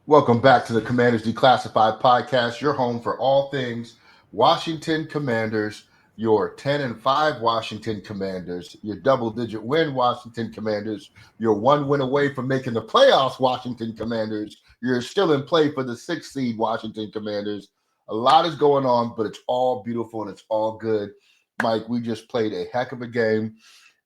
Welcome back to the Commanders Declassified podcast, your home for all things Washington Commanders, your 10-5 Washington Commanders, your double-digit win Washington Commanders, your one win away from making the playoffs Washington Commanders. You're still in play for the sixth seed Washington Commanders. A lot is going on, but it's all beautiful and it's all good. Mike, we just played a heck of a game.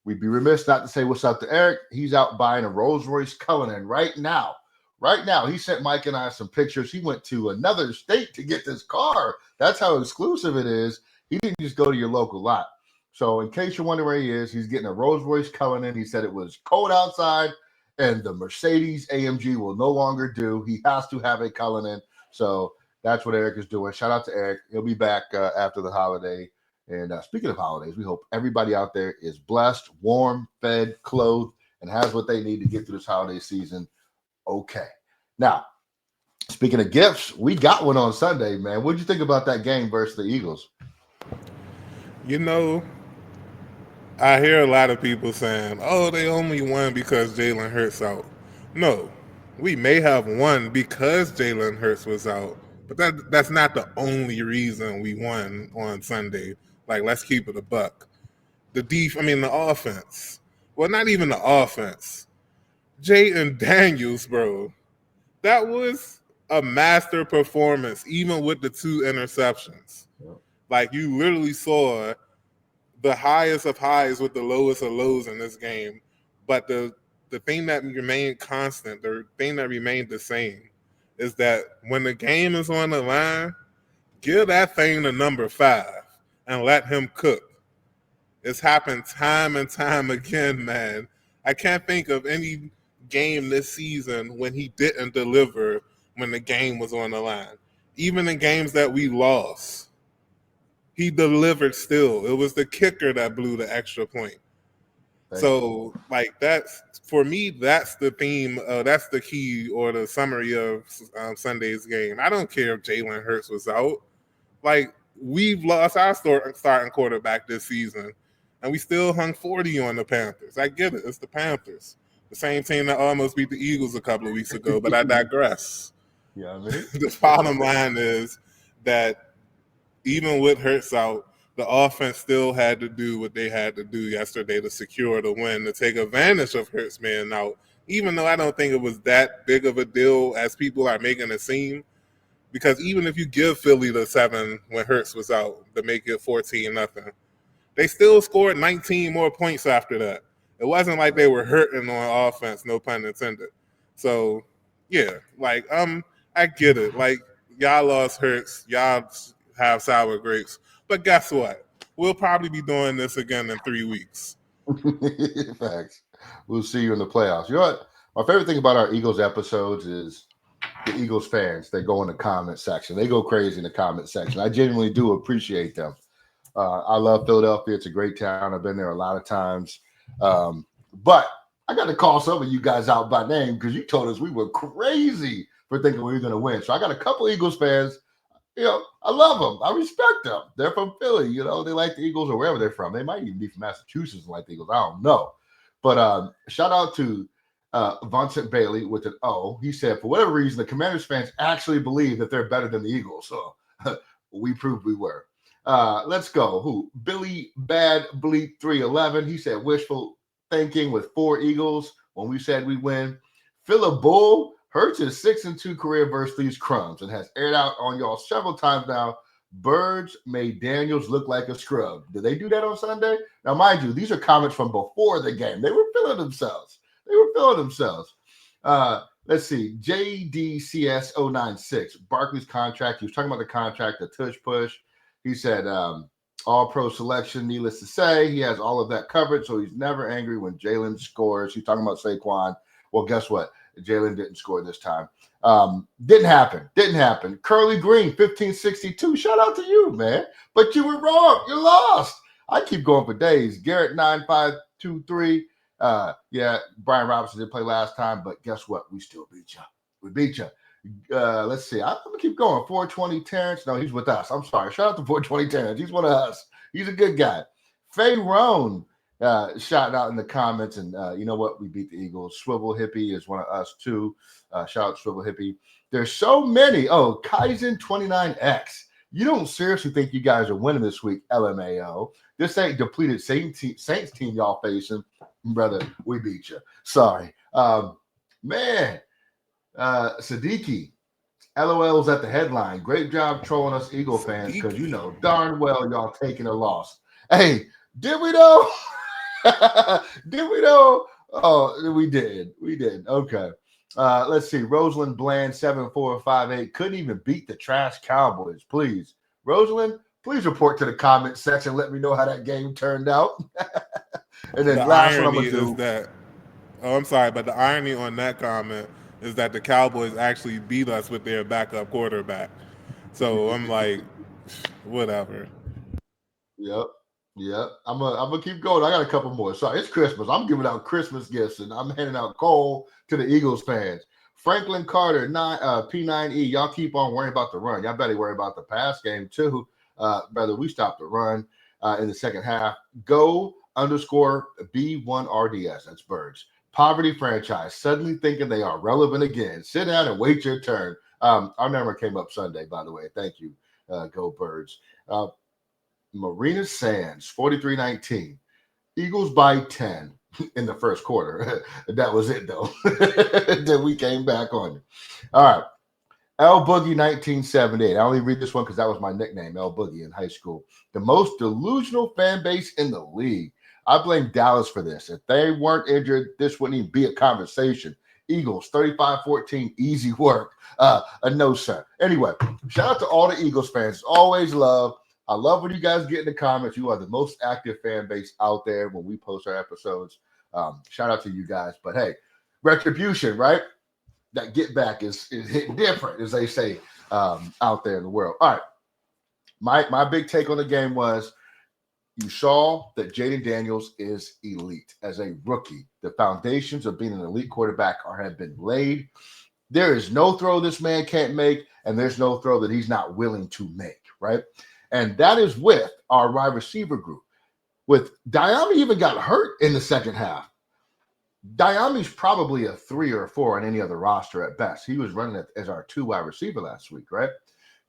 We'd be remiss not to say what's up to Eric. He's out buying a Rolls-Royce Cullinan right now. Right now, he sent Mike and I some pictures. He went to another state to get this car. That's how exclusive it is. He didn't just go to your local lot. So in case you're wondering where he is, he's getting a Rolls-Royce Cullinan. He said it was cold outside, and the Mercedes AMG will no longer do. He has to have a Cullinan. So that's what Eric is doing. Shout out to Eric. He'll be back after the holiday. And speaking of holidays, we hope everybody out there is blessed, warm, fed, clothed, and has what they need to get through this holiday season. Okay. Now, speaking of gifts, we got one on Sunday, man. What did you think about that game versus the Eagles? You know, I hear a lot of people saying, "Oh, they only won because Jalen Hurts out." No, we may have won because Jalen Hurts was out, but that's not the only reason we won on Sunday. Like, let's keep it a buck. The offense. Well, not even the offense. Jayden Daniels, bro. That was a master performance, even with the two interceptions. Like, you literally saw the highest of highs with the lowest of lows in this game. But the thing that remained constant, the thing that remained the same, is that when the game is on the line, give that thing to number 5 and let him cook. It's happened time and time again, man. I can't think of any game this season when he didn't deliver when the game was on the line. Even in games that we lost, he delivered still. It was the kicker that blew the extra point. So, like, that's, for me, that's the theme. That's the key or the summary of Sunday's game. I don't care if Jalen Hurts was out. Like, we've lost our starting quarterback this season, and we still hung 40 on the Panthers. I get it. It's the Panthers. The same team that almost beat the Eagles a couple of weeks ago, but I digress. Yeah, I mean, The bottom line is that even with Hurts out, the offense still had to do what they had to do yesterday to secure the win, to take advantage of Hurts being out, even though I don't think it was that big of a deal as people are making it seem. Because even if you give Philly the 7 when Hurts was out to make it 14-0, they still scored 19 more points after that. It wasn't like they were hurting on offense, no pun intended. So, yeah, like, I get it. Like, y'all lost Hurts. Y'all have sour grapes. But guess what? We'll probably be doing this again in 3 weeks. Facts. We'll see you in the playoffs. You know what? My favorite thing about our Eagles episodes is the Eagles fans. They go in the comment section. They go crazy in the comment section. I genuinely do appreciate them. I love Philadelphia. It's a great town. I've been there a lot of times. But I got to call some of you guys out by name because you told us we were crazy for thinking we were going to win. So I got a couple Eagles fans. You know, I love them. I respect them. They're from Philly. You know, they like the Eagles or wherever they're from. They might even be from Massachusetts and like the Eagles. I don't know. But shout out to Vincent Bailey with an O. He said, for whatever reason, the Commanders fans actually believe that they're better than the Eagles. So we proved we were. Let's go. Who? Billy Bad Bleep 311. He said wishful thinking with 4 Eagles when we said we win. Philip Bull Hurts his 6-2 career versus these crumbs and has aired out on y'all several times now. Birds made Daniels look like a scrub. Did they do that on Sunday? Now, mind you, these are comments from before the game. They were feeling themselves. Let's see. JDCS096, Barkley's contract. He was talking about the contract, the tush push. He said, all-pro selection, needless to say. He has all of that covered, so he's never angry when Jalen scores. He's talking about Saquon. Well, guess what? Jalen didn't score this time. Didn't happen. Curly Green, 1562. Shout out to you, man. But you were wrong. You lost. I keep going for days. Garrett 9523. Yeah, Brian Robinson did play last time, but guess what? We still beat you. We beat you. Let's see. I'm gonna keep going. 420 Terrence. No, he's with us. I'm sorry. Shout out to 420 Terrence. He's one of us. He's a good guy. Faye Roan Shout out in the comments, and you know what? We beat the Eagles. Swivel Hippie is one of us too. Shout out Swivel Hippie. There's so many. Oh, Kaizen 29X. You don't seriously think you guys are winning this week, LMAO. This ain't depleted Saints team y'all facing. Brother, we beat you. Sorry. Man, Siddiqui, LOL's at the headline. Great job trolling us Eagle fans because you know darn well y'all taking a loss. Hey, did we though? Did we though? Oh, we did. We did. Okay. Let's see. Rosalind Bland 7458 couldn't even beat the trash Cowboys. Please, Rosalind, please report to the comment section. Let me know how that game turned out. And then The last one I'm irony gonna do. is that, oh, I'm sorry, but the irony on that comment is that the Cowboys actually beat us with their backup quarterback. So I'm like, whatever. Yep. Yep. I'm gonna keep going. I got a couple more. Sorry, it's Christmas. I'm giving out Christmas gifts and I'm handing out coal to the Eagles fans. Franklin Carter, P9E. Y'all keep on worrying about the run. Y'all better worry about the pass game too. Brother, we stopped the run in the second half. Go _ B1RDS. That's Birds. Poverty franchise suddenly thinking they are relevant again. Sit down and wait your turn. Our number came up Sunday, by the way. Thank you, Go Birds. Marina Sands, 43-19. Eagles by 10 in the first quarter. That was it, though. Then we came back on it. All right. L Boogie 1978. I only read this one because that was my nickname, L Boogie, in high school. The most delusional fan base in the league. I blame Dallas for this. If they weren't injured, this wouldn't even be a conversation. Eagles 35-14, easy work. No, sir. Anyway, shout out to all the Eagles fans. Always love. I love when you guys get in the comments. You are the most active fan base out there when we post our episodes. Shout out to you guys. But hey, retribution, right? That get back is hitting different, as they say out there in the world. All right. My big take on the game was you saw that Jayden Daniels is elite as a rookie. The foundations of being an elite quarterback have been laid. There is no throw this man can't make, and there's no throw that he's not willing to make, right? And that is with our wide receiver group. With Diami even got hurt in the second half. Diami's probably a 3 or a 4 on any other roster at best. He was running as our 2 wide receiver last week, right?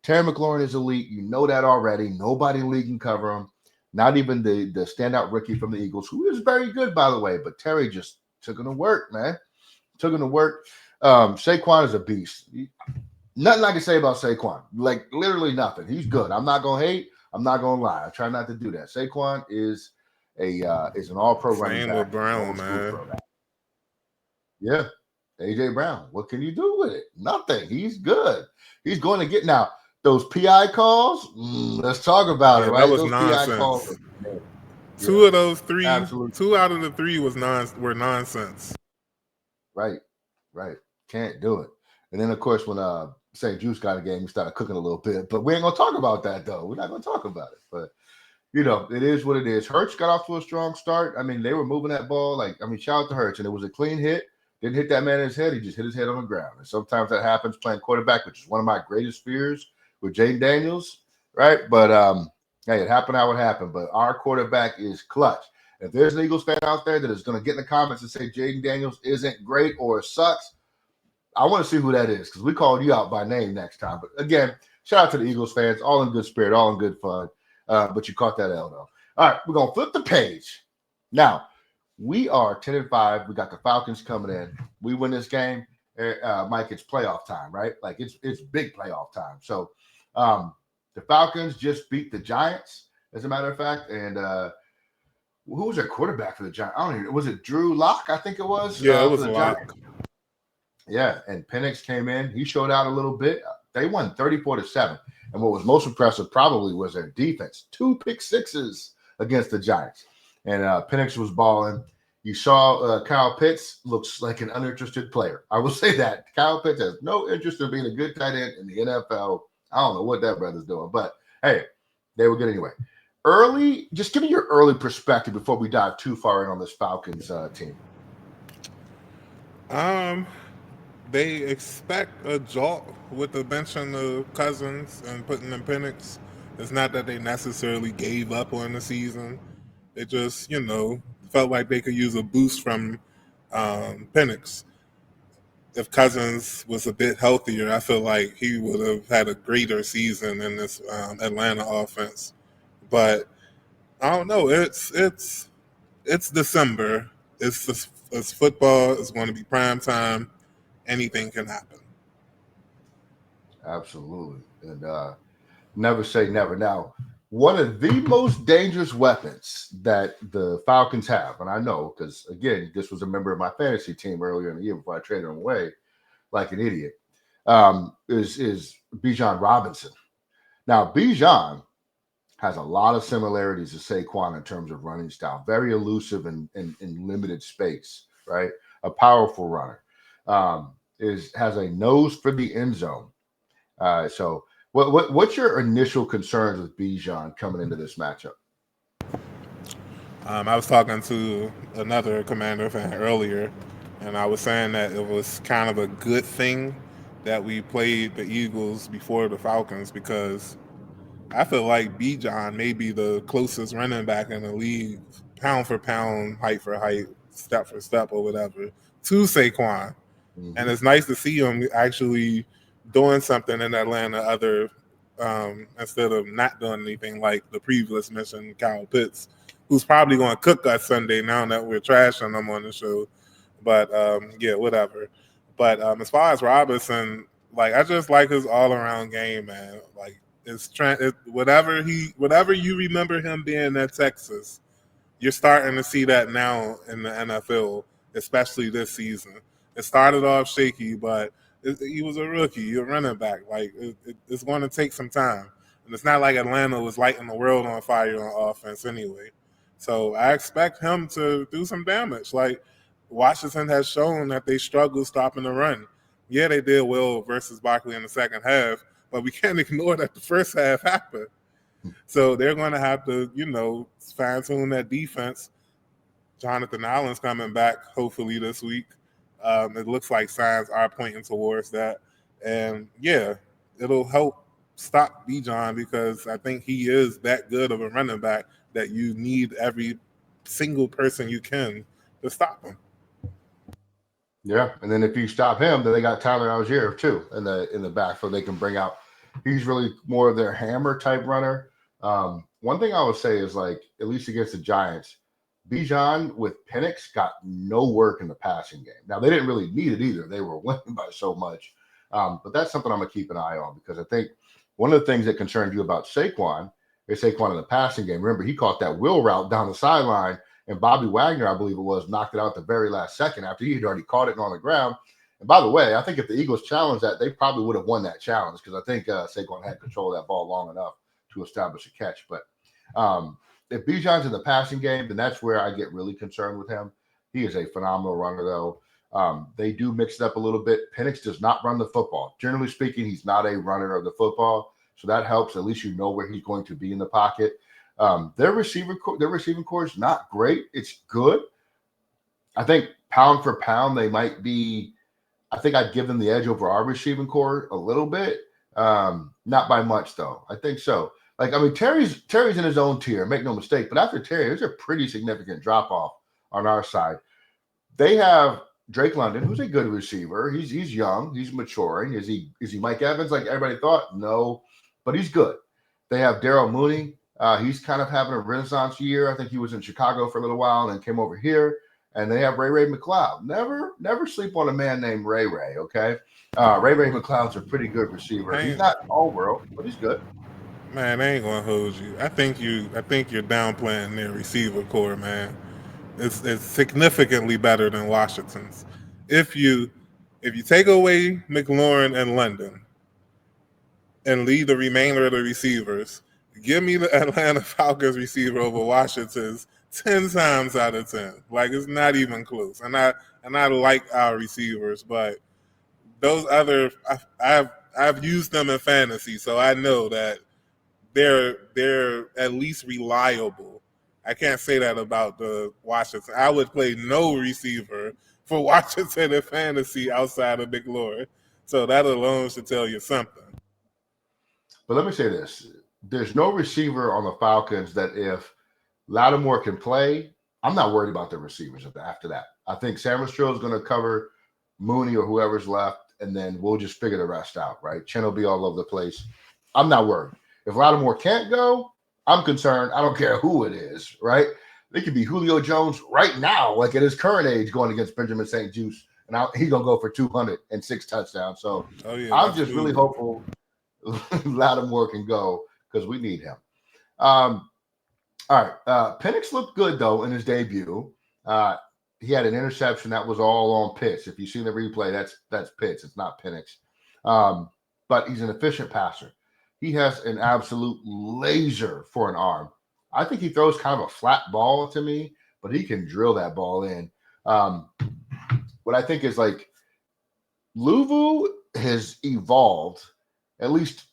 Terry McLaurin is elite. You know that already. Nobody in the league can cover him. Not even the standout rookie from the Eagles, who is very good, by the way. But Terry just took him to work, man. Took him to work. Saquon is a beast. Nothing I can say about Saquon. Like, literally nothing. He's good. I'm not going to hate. I'm not going to lie. I try not to do that. Saquon is an all-pro running Same back. with Brown, man. Yeah. A.J. Brown. What can you do with it? Nothing. He's good. He's going to get – now, those PI calls, let's talk about it, right? That was Those nonsense. PI calls. Two of those 3, absolutely. 2 out of the 3 were nonsense. Right. Can't do it. And then, of course, when St. Juice got a game, we started cooking a little bit. But we ain't going to talk about that, though. We're not going to talk about it. But, you know, it is what it is. Hurts got off to a strong start. I mean, they were moving that ball. Shout out to Hurts. And it was a clean hit. Didn't hit that man in his head. He just hit his head on the ground. And sometimes that happens playing quarterback, which is one of my greatest fears with Jayden Daniels, right? But, hey, it happened how it happened. But our quarterback is clutch. If there's an Eagles fan out there that is going to get in the comments and say Jayden Daniels isn't great or sucks, I want to see who that is because we called you out by name next time. But again, shout out to the Eagles fans, all in good spirit, all in good fun. But you caught that L though. All right, we're gonna flip the page. Now we are 10-5. We got the Falcons coming in. We win this game, Mike. It's playoff time, right? Like it's big playoff time. So the Falcons just beat the Giants, as a matter of fact, and who was their quarterback for the Giants? I don't even know. Was it Drew Lock? I think it was. Yeah, it was for the Lock. Giants. Yeah, and Penix came in. He showed out a little bit. They won 34-7. And what was most impressive probably was their defense. 2 pick sixes against the Giants. And Penix was balling. You saw Kyle Pitts looks like an uninterested player. I will say that. Kyle Pitts has no interest in being a good tight end in the NFL. I don't know what that brother's doing. But, hey, they were good anyway. Just give me your early perspective before we dive too far in on this Falcons team. They expect a jolt with the benching the Cousins and putting in Penix. It's not that they necessarily gave up on the season. It just, felt like they could use a boost from Penix. If Cousins was a bit healthier, I feel like he would have had a greater season in this Atlanta offense. But I don't know. It's December. It's football. It's going to be prime time. Anything can happen. Absolutely. And never say never. Now, one of the most dangerous weapons that the Falcons have, and I know because, again, this was a member of my fantasy team earlier in the year before I traded him away like an idiot, is Bijan Robinson. Now, Bijan has a lot of similarities to Saquon in terms of running style. Very elusive and in limited space, right? A powerful runner. Has a nose for the end zone. So what's your initial concerns with Bijan coming into this matchup? I was talking to another Commander fan earlier, and I was saying that it was kind of a good thing that we played the Eagles before the Falcons because I feel like Bijan may be the closest running back in the league, pound for pound, height for height, step for step, or whatever, to Saquon. And it's nice to see him actually doing something in Atlanta other instead of not doing anything like the previous mentioned Kyle Pitts, who's probably going to cook us Sunday now that we're trashing him on the show. But yeah, whatever. But as far as Robinson, like I just like his all around game, man. Like whatever you remember him being at Texas, you're starting to see that now in the NFL, especially this season. It started off shaky, but he was a rookie, a running back. Like it's going to take some time, and it's not like Atlanta was lighting the world on fire on offense anyway. So I expect him to do some damage. Like Washington has shown that they struggle stopping the run. Yeah, they did well versus Barkley in the second half, but we can't ignore that the first half happened. So they're going to have to, fine tune that defense. Jonathan Allen's coming back hopefully this week. It looks like signs are pointing towards that. And yeah, it'll help stop Bijan because I think he is that good of a running back that you need every single person you can to stop him. Yeah, and then if you stop him, then they got Tyler Algier too in the back, so they can bring out. He's really more of their hammer type runner. One thing I would say is like at least against the Giants, Bijan with Penix got no work in the passing game. Now they didn't really need it either; they were winning by so much. But that's something I'm gonna keep an eye on because I think one of the things that concerned you about Saquon is Saquon in the passing game. Remember, he caught that wheel route down the sideline. And Bobby Wagner, I believe it was, knocked it out the very last second after he had already caught it on the ground. And by the way, I think if the Eagles challenged that, they probably would have won that challenge because I think Saquon had control of that ball long enough to establish a catch. But if Bijan's in the passing game, then that's where I get really concerned with him. He is a phenomenal runner, though. They do mix it up a little bit. Penix does not run the football. Generally speaking, he's not a runner of the football. So that helps. At least you know where he's going to be in the pocket. Their receiving core is not great. It's good. I think pound for pound, they might be. I think I'd give them the edge over our receiving core a little bit. Not by much, though. I think so. Like, I mean, Terry's in his own tier, make no mistake. But after Terry, there's a pretty significant drop off on our side. They have Drake London, who's a good receiver. He's young. He's maturing. Is he Mike Evans like everybody thought? No, but he's good. They have Darryl Mooney. He's kind of having a renaissance year. I think he was in Chicago for a little while and then came over here. And they have Ray McLeod. Never sleep on a man named Ray, okay? Ray McLeod's a pretty good receiver. He's not all world, but he's good. Man, I ain't gonna hold you. I think you're downplaying their receiver core, man. It's significantly better than Washington's. If you take away McLaurin and London and leave the remainder of the receivers, give me the Atlanta Falcons receiver over Washington's 10 times out of 10. Like it's not even close. And I like our receivers, but those other I've used them in fantasy, so I know that they're at least reliable. I can't say that about the Washington. I would play no receiver for Washington in fantasy outside of McLaurin. So that alone should tell you something. But let me say this. There's no receiver on the Falcons that if Lattimore can play, I'm not worried about the receivers after that. I think Sandwich Drill is going to cover Mooney or whoever's left, and then we'll just figure the rest out, right? Chin will be all over the place. I'm not worried. If Lattimore can't go, I'm concerned. I don't care who it is, right? It could be Julio Jones right now, like at his current age, going against Benjamin St. Juice, and he's going to go for 206 touchdowns. So I'm just really hopeful Lattimore can go because we need him. All right. Penix looked good, though, in his debut. He had an interception that was all on Pitts. If you see the replay, that's Pitts. It's not Penix. But he's an efficient passer. He has an absolute laser for an arm. I think he throws kind of a flat ball to me, but he can drill that ball in. What I think is like Luvu has evolved, at least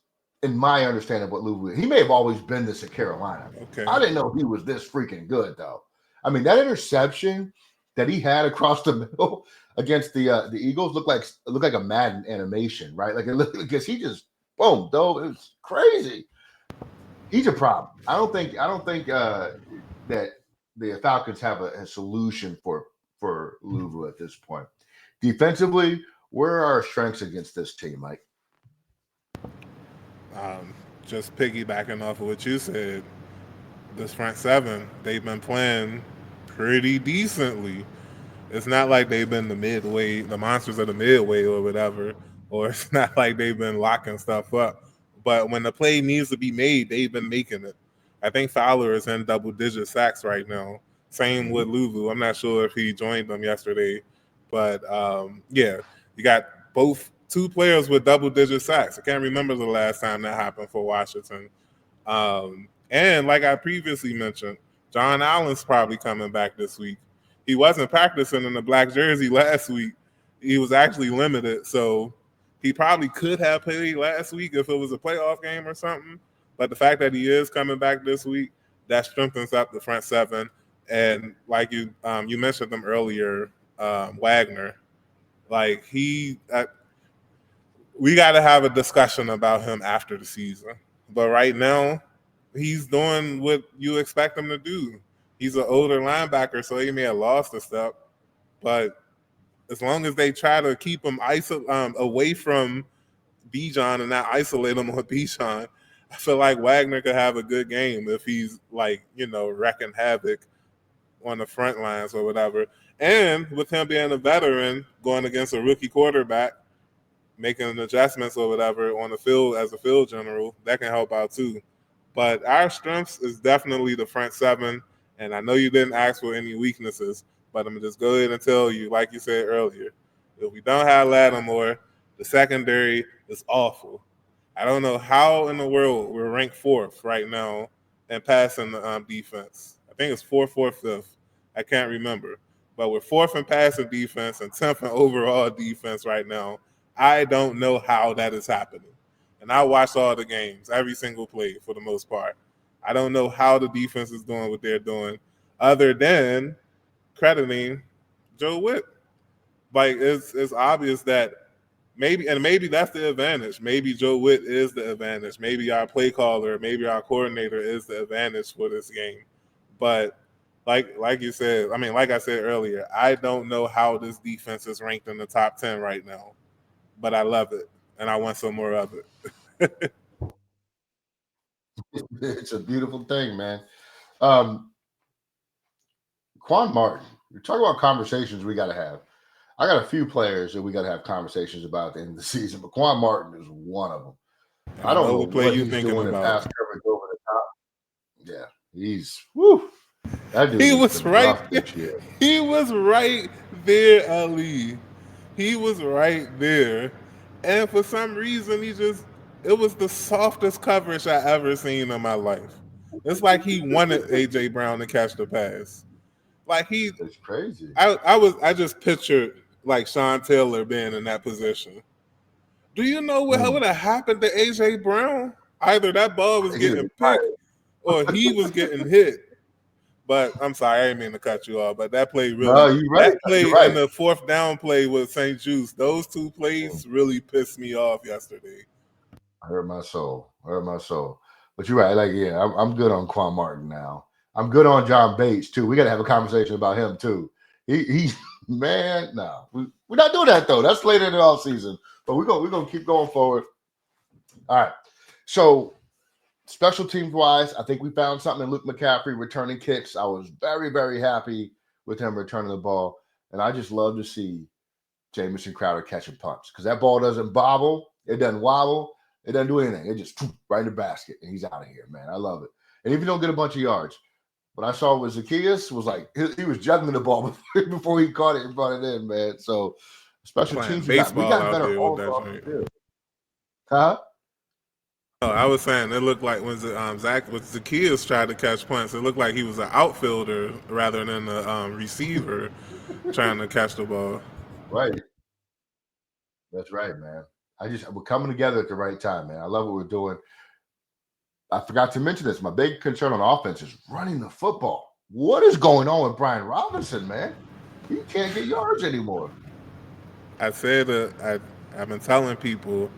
in my understanding of what Luvu is. He may have always been this at Carolina. Okay. I didn't know he was this freaking good, though. I mean, that interception that he had across the middle against the Eagles looked like a Madden animation, right? Like it looked because he just boom, though it was crazy. He's a problem. I don't think that the Falcons have a solution for Luvu at this point. Defensively, where are our strengths against this team, Mike? Just piggybacking off of what you said, this front seven, they've been playing pretty decently. It's not like they've been the monsters of the midway or whatever, or it's not like they've been locking stuff up. But when the play needs to be made, they've been making it. I think Fowler is in double-digit sacks right now. Same with Luvu. I'm not sure if he joined them yesterday. But, yeah, you got two players with double-digit sacks. I can't remember the last time that happened for Washington. And like I previously mentioned, John Allen's probably coming back this week. He wasn't practicing in the black jersey last week. He was actually limited, so he probably could have played last week if it was a playoff game or something. But the fact that he is coming back this week, that strengthens up the front seven. And like you mentioned them earlier, Wagner, like we got to have a discussion about him after the season. But right now, he's doing what you expect him to do. He's an older linebacker, so he may have lost a step. But as long as they try to keep him away from Bijan and not isolate him on Bijan, I feel like Wagner could have a good game if he's wrecking havoc on the front lines or whatever. And with him being a veteran going against a rookie quarterback, making adjustments or whatever on the field as a field general, that can help out too. But our strengths is definitely the front seven. And I know you didn't ask for any weaknesses, but I'm going to just go ahead and tell you, like you said earlier, if we don't have Lattimore, the secondary is awful. I don't know how in the world we're ranked 4th right now in passing defense. I think it's 4th or 5th. I can't remember. But we're 4th in passing defense and 10th in overall defense right now. I don't know how that is happening. And I watched all the games, every single play for the most part. I don't know how the defense is doing what they're doing other than crediting Joe Witt. Like, it's obvious that maybe that's the advantage. Maybe Joe Witt is the advantage. Maybe our play caller, maybe our coordinator is the advantage for this game. But like you said, like I said earlier, I don't know how this defense is ranked in the top 10 right now. But I love it, and I want some more of it. It's a beautiful thing, man. Quan Martin, you're talking about conversations we got to have. I got a few players that we got to have conversations about at the end of the season, but Quan Martin is one of them. I don't know what he's doing in pass coverage over the top. Yeah, he's that dude. He was right. He was right there, Ali. He was right there, and for some reason, it was the softest coverage I ever seen in my life. It's like he wanted AJ Brown to catch the pass. Like it's crazy. I just pictured like Sean Taylor being in that position. Do you know what would have happened to AJ Brown? Either that ball was getting picked or he was getting hit. But I'm sorry, I didn't mean to cut you off. But that play really, that play and the 4th down play with St. Juice, those two plays really pissed me off yesterday. I hurt my soul. But you're right. Like, yeah, I'm good on Quan Martin now. I'm good on John Bates too. We got to have a conversation about him too. He man, no, we're not doing that though. That's later in the off season. But we're gonna keep going forward. All right. So special teams wise, I think we found something in Luke McCaffrey returning kicks. I was very, very happy with him returning the ball. And I just love to see Jamison Crowder catching punts because that ball doesn't bobble, it doesn't wobble, it doesn't do anything. It just right in the basket, and he's out of here, man. I love it. And if you don't get a bunch of yards, what I saw was Zacchaeus was like he was juggling the ball before he caught it and brought it in, man. So special Playing teams, baseball we got out better there all with that across joint. the field. Huh? No, I was saying it looked like when Zacchaeus tried to catch punts, it looked like he was an outfielder rather than a receiver trying to catch the ball. Right. That's right, man. We're coming together at the right time, man. I love what we're doing. I forgot to mention this. My big concern on offense is running the football. What is going on with Brian Robinson, man? He can't get yards anymore. I said I've been telling people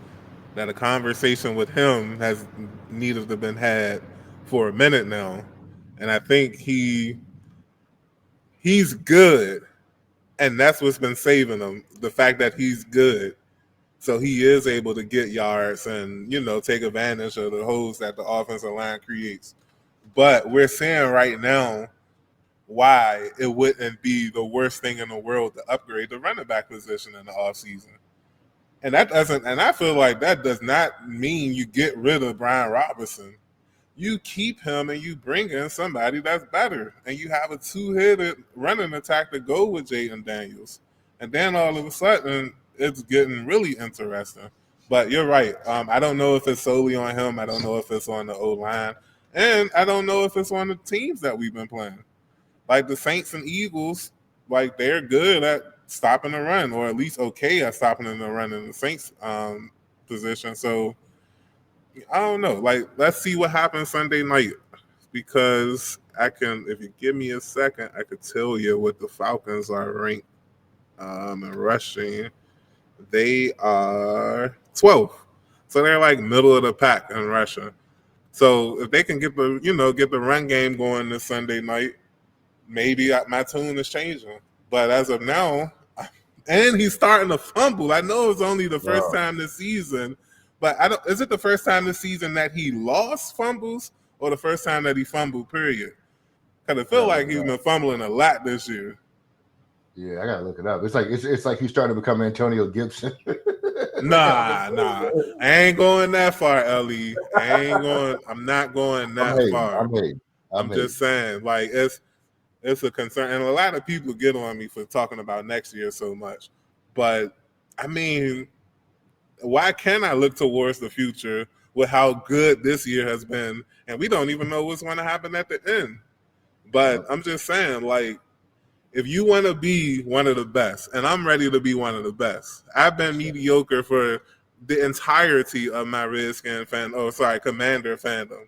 that a conversation with him has needed to have been had for a minute now, and I think he's good, and that's what's been saving him. The fact that he's good, so he is able to get yards and take advantage of the holes that the offensive line creates. But we're seeing right now why it wouldn't be the worst thing in the world to upgrade the running back position in the offseason. And I feel like that does not mean you get rid of Brian Robinson. You keep him and you bring in somebody that's better. And you have a two-headed running attack to go with Jayden Daniels. And then all of a sudden, it's getting really interesting. But you're right. I don't know if it's solely on him. I don't know if it's on the O-line. And I don't know if it's on the teams that we've been playing. Like the Saints and Eagles, like they're good at stopping the run, or at least okay at stopping the run in the Saints position. So I don't know. Like, let's see what happens Sunday night, because if you give me a second, I could tell you what the Falcons are ranked in rushing. They are 12th, so they're like middle of the pack in rushing. So if they can get the run game going this Sunday night, maybe my tune is changing. But as of now, and he's starting to fumble. I know it's only the first time this season, but is it the first time this season that he lost fumbles, or the first time that he fumbled, period? Because I feel like he's been fumbling a lot this year. Yeah, I gotta look it up. It's like he's starting to become Antonio Gibson. Nah. I ain't going that far, Ellie. I'm not going that far. I'm just saying, like, it's a concern, and a lot of people get on me for talking about next year so much. But I mean, why can't I look towards the future with how good this year has been, and we don't even know what's going to happen at the end? But I'm just saying, like, if you want to be one of the best, and I'm ready to be one of the best. I've been mediocre for the entirety of my Commander fandom.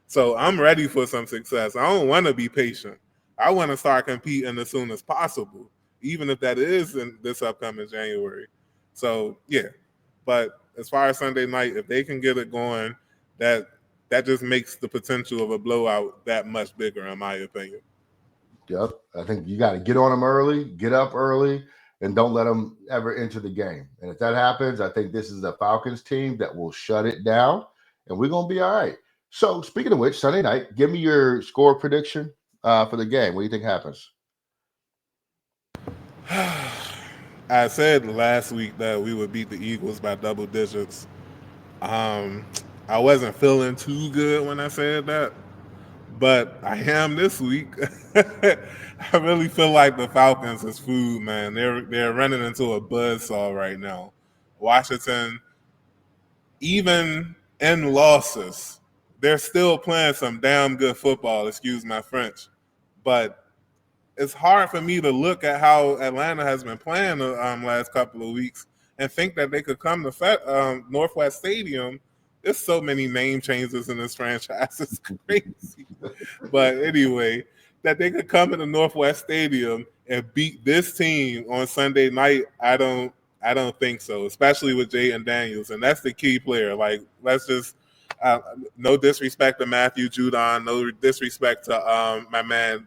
So I'm ready for some success. I don't want to be patient. I want to start competing as soon as possible, even if that is in this upcoming January. So, yeah. But as far as Sunday night, if they can get it going, that just makes the potential of a blowout that much bigger, in my opinion. Yep. I think you got to get on them early, get up early, and don't let them ever enter the game. And if that happens, I think this is the Falcons team that will shut it down, and we're going to be all right. So, speaking of which, Sunday night, give me your score prediction for the game. What do you think happens? I said last week that we would beat the Eagles by double digits. I wasn't feeling too good when I said that, but I am this week. I really feel like the Falcons is food, man. They're running into a buzzsaw right now. Washington, even in losses, they're still playing some damn good football, excuse my French. But it's hard for me to look at how Atlanta has been playing the last couple of weeks and think that they could come to Northwest Stadium. There's so many name changes in this franchise. It's crazy. But anyway, that they could come into Northwest Stadium and beat this team on Sunday night, I don't think so, especially with Jayden Daniels. And that's the key player. Like, No disrespect to Matthew Judon. No disrespect to my man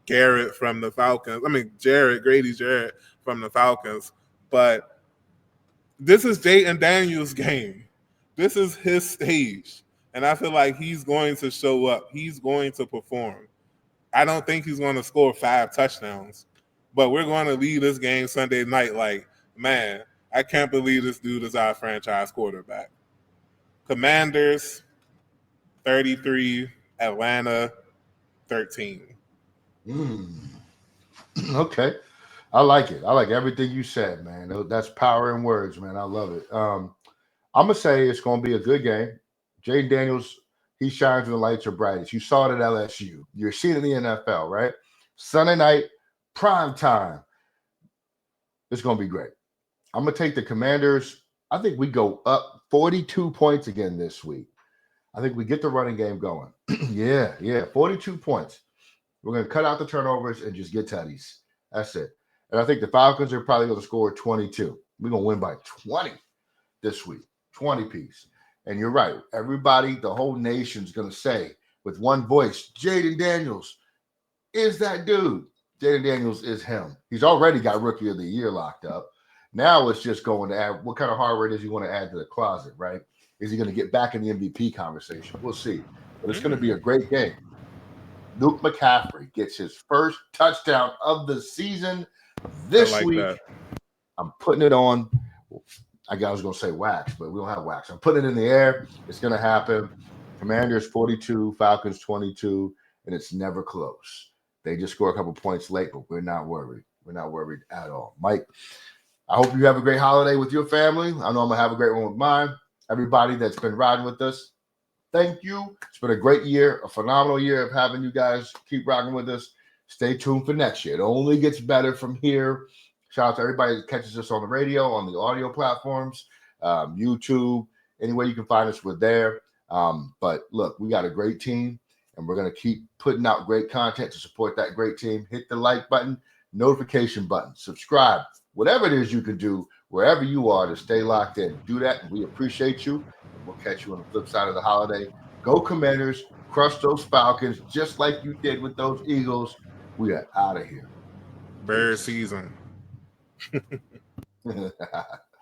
Garrett from the Falcons. I mean, Grady Jarrett from the Falcons. But this is Jayden Daniels' game. This is his stage. And I feel like he's going to show up. He's going to perform. I don't think he's going to score 5 touchdowns. But we're going to leave this game Sunday night like, man, I can't believe this dude is our franchise quarterback. Commanders, 33, Atlanta, 13. Okay. I like it. I like everything you said, man. That's power in words, man. I love it. I'm going to say it's going to be a good game. Jayden Daniels, he shines when the lights are brightest. You saw it at LSU. You're seeing it in the NFL, right? Sunday night, prime time. It's going to be great. I'm going to take the Commanders. I think we go up 42 points again this week. I think we get the running game going. yeah, 42 points. We're going to cut out the turnovers and just get tutties. That's it. And I think the Falcons are probably going to score 22. We're going to win by 20 this week, 20 piece. And you're right. Everybody, the whole nation's going to say with one voice, Jayden Daniels is that dude. Jayden Daniels is him. He's already got Rookie of the Year locked up. Now it's just going to add, what kind of hardware does he want to add to the closet, right? Is he going to get back in the MVP conversation? We'll see. But it's going to be a great game. Luke McCaffrey gets his first touchdown of the season this week. That. I'm putting it on. I was going to say wax, but we don't have wax. I'm putting it in the air. It's going to happen. Commanders 42, Falcons 22, and it's never close. They just score a couple points late, but we're not worried. We're not worried at all. Mike, I hope you have a great holiday with your family. I know I'm going to have a great one with mine. Everybody that's been riding with us, thank you. It's been a great year, a phenomenal year of having you guys keep rocking with us. Stay tuned for next year. It only gets better from here. Shout out to everybody that catches us on the radio, on the audio platforms, YouTube, anywhere you can find us, we're there. But look, we got a great team, and we're going to keep putting out great content to support that great team. Hit the like button, notification button, subscribe, whatever it is you can do, wherever you are, to stay locked in. Do that, and we appreciate you. And we'll catch you on the flip side of the holiday. Go Commanders, crush those Falcons, just like you did with those Eagles. We are out of here. Bear season.